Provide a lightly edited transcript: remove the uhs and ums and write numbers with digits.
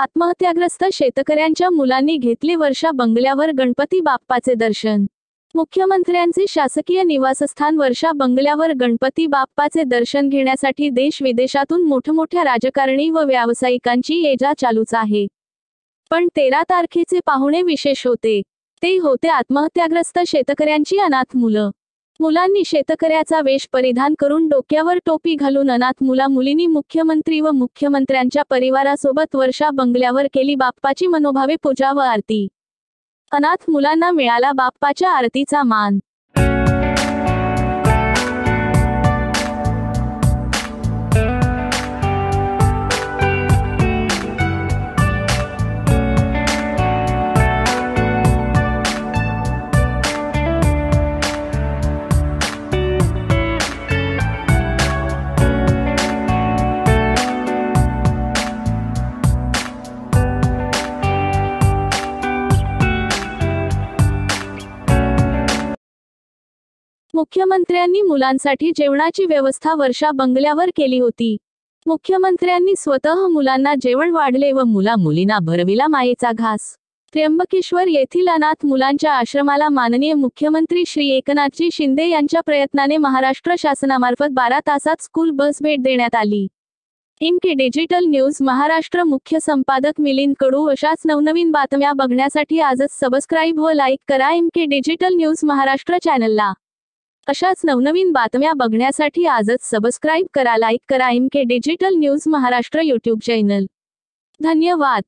आत्महत्याग्रस्त शेतकऱ्यांच्या मुलांनी घेतले वर्षा बंगल्यावर गणपती बाप्पाचे दर्शन। मुख्यमंत्र्यांचे शासकीय निवासस्थान वर्षा बंगल्यावर गणपती बाप्पाचे दर्शन घेण्यासाठी देश विदेशातून मोठमोठ्या राजकारणी व व्यावसायिकांची ये-जा चालूच आहे। पण 13 तारखेचे पाहुणे विशेष होते। ते होते आत्महत्याग्रस्त शेतकऱ्यांची अनाथ मुलं। मुलांनी शेतकऱ्याचा वेश परिधान करून डोक्यावर टोपी घालून अनाथ मुला-मुलींनी मुख्यमंत्री व मुख्यमंत्र्यांच्या परिवारासोबत वर्षा बंगल्यावर केली बाप्पाची मनोभावे पूजा व आरती। अनाथ मुलांना मिळाला बाप्पाच्या आरतीचा मान। मुख्यमंत्र्यांनी मुलांसाठी जेवणाची व्यवस्था वर्षा बंगल्यावर केली होती। मुख्यमंत्र्यांनी स्वतः मुलांना जेवण वाढले व मुला-मुलींना भरविला मायेचा घास। त्र्यंबकेश्वर येथील अनाथ मुलांच्या आश्रमाला माननीय मुख्यमंत्री श्री एकनाथजी शिंदे यांच्या प्रयत्नाने महाराष्ट्र शासनामार्फत 12 तासात स्कूल बस भेट देण्यात आली। इम्के डिजिटल न्यूज महाराष्ट्र मुख्य संपादक मिलिंद कडू। अशाच नवनवीन बातम्या बघण्यासाठी आजच सबस्क्राईब व लाईक करा इम्के डिजिटल न्यूज महाराष्ट्र चॅनलला। अशाच नवनवीन बातम्या बघण्यासाठी आजच सबस्क्राईब करा, लाईक करा इम्के digital news Maharashtra YouTube channel. धन्यवाद।